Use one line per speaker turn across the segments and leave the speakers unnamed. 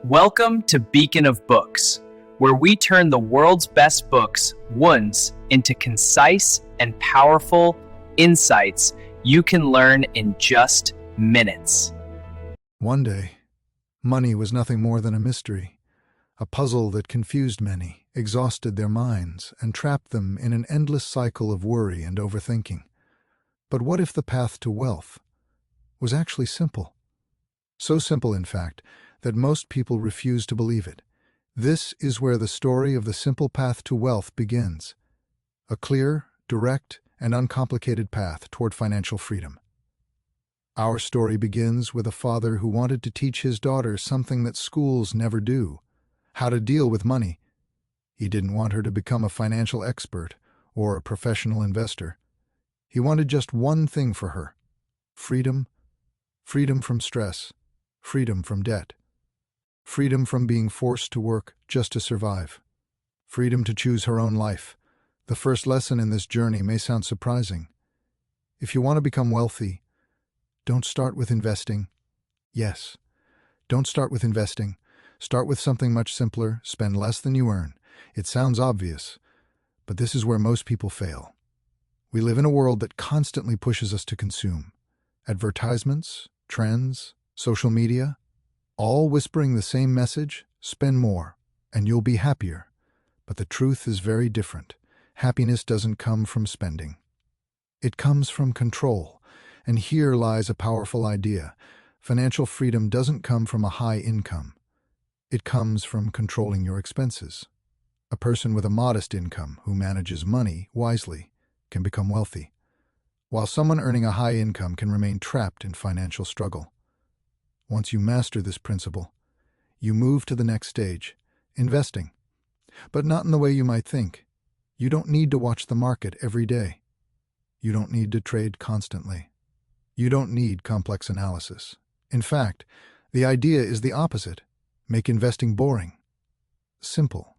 Welcome to Beacon of Books, where we turn the world's best books once into concise and powerful insights you can learn in just minutes.
One day, money was nothing more than a mystery, a puzzle that confused many, exhausted their minds, and trapped them in an endless cycle of worry and overthinking. But what if the path to wealth was actually simple? So simple, in fact, that most people refuse to believe it. This is where the story of the simple path to wealth begins. A clear, direct, and uncomplicated path toward financial freedom. Our story begins with a father who wanted to teach his daughter something that schools never do: how to deal with money. He didn't want her to become a financial expert or a professional investor. He wanted just one thing for her: freedom. Freedom from stress. Freedom from debt. Freedom from being forced to work just to survive. Freedom to choose her own life. The first lesson in this journey may sound surprising. If you want to become wealthy, don't start with investing. Yes, don't start with investing. Start with something much simpler. Spend less than you earn. It sounds obvious, but this is where most people fail. We live in a world that constantly pushes us to consume. Advertisements, trends, social media, all whispering the same message: spend more, and you'll be happier. But the truth is very different. Happiness doesn't come from spending. It comes from control. And here lies a powerful idea. Financial freedom doesn't come from a high income. It comes from controlling your expenses. A person with a modest income who manages money wisely can become wealthy, while someone earning a high income can remain trapped in financial struggle. Once you master this principle, you move to the next stage: investing. But not in the way you might think. You don't need to watch the market every day. You don't need to trade constantly. You don't need complex analysis. In fact, the idea is the opposite. Make investing boring, simple,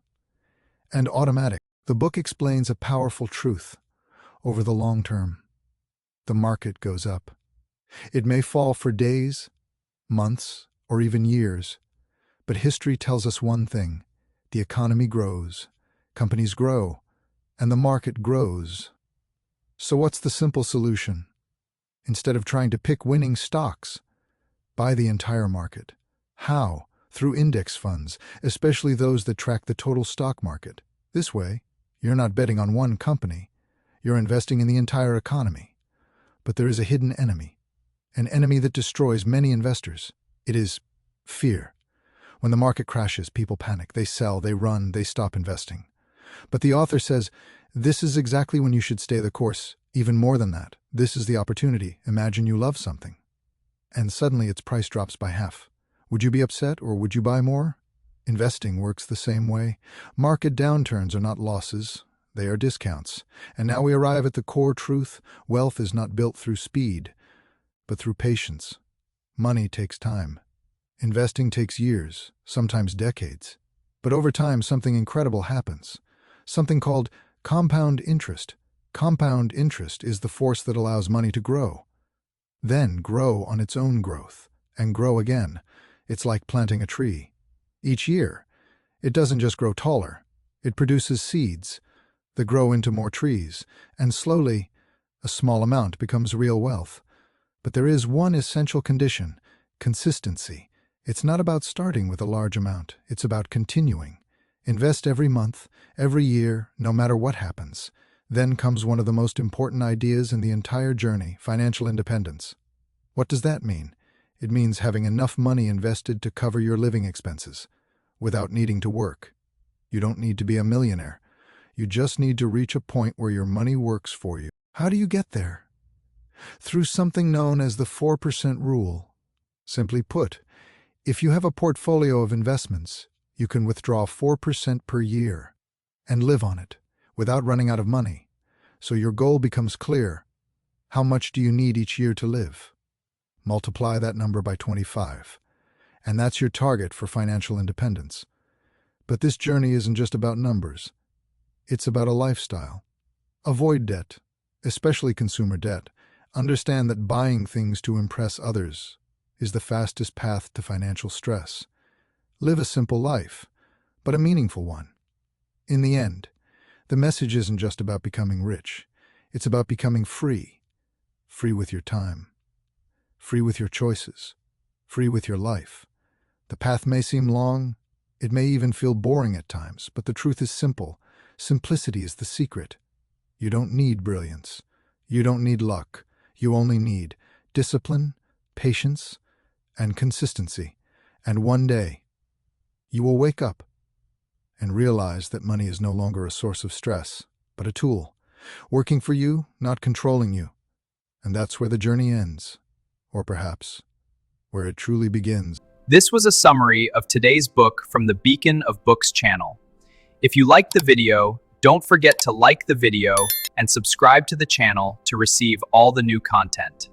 and automatic. The book explains a powerful truth. Over the long term, the market goes up. It may fall for days, months, or even years, but history tells us one thing: the economy grows, companies grow, and the market grows. So what's the simple solution? Instead of trying to pick winning stocks, buy the entire market. How? Through index funds, especially those that track the total stock market. This way, you're not betting on one company, you're investing in the entire economy. But there is a hidden enemy. An enemy that destroys many investors. It is fear. When the market crashes, people panic. They sell, they run, they stop investing. But the author says, this is exactly when you should stay the course. Even more than that, this is the opportunity. Imagine you love something, and suddenly its price drops by half. Would you be upset, or would you buy more? Investing works the same way. Market downturns are not losses. They are discounts. And now we arrive at the core truth. Wealth is not built through speed, but through patience. Money takes time. Investing takes years, sometimes decades. But over time, something incredible happens. Something called compound interest. Compound interest is the force that allows money to grow. Then grow on its own growth, and grow again. It's like planting a tree. Each year, it doesn't just grow taller. It produces seeds that grow into more trees, and slowly, a small amount becomes real wealth. But there is one essential condition: consistency. It's not about starting with a large amount. It's about continuing. Invest every month, every year, no matter what happens. Then comes one of the most important ideas in the entire journey: financial independence. What does that mean? It means having enough money invested to cover your living expenses, without needing to work. You don't need to be a millionaire. You just need to reach a point where your money works for you. How do you get there? Through something known as the 4% rule. Simply put, if you have a portfolio of investments, you can withdraw 4% per year and live on it without running out of money. So your goal becomes clear. How much do you need each year to live? Multiply that number by 25, and that's your target for financial independence. But this journey isn't just about numbers. It's about a lifestyle. Avoid debt, especially consumer debt. Understand that buying things to impress others is the fastest path to financial stress. Live a simple life, but a meaningful one. In the end, the message isn't just about becoming rich. It's about becoming free. Free with your time. Free with your choices. Free with your life. The path may seem long, it may even feel boring at times, but the truth is simple. Simplicity is the secret. You don't need brilliance. You don't need luck. You only need discipline, patience, and consistency. And one day, you will wake up and realize that money is no longer a source of stress, but a tool, working for you, not controlling you. And that's where the journey ends, or perhaps where it truly begins.
This was a summary of today's book from the Beacon of Books channel. If you liked the video, don't forget to like the video and subscribe to the channel to receive all the new content.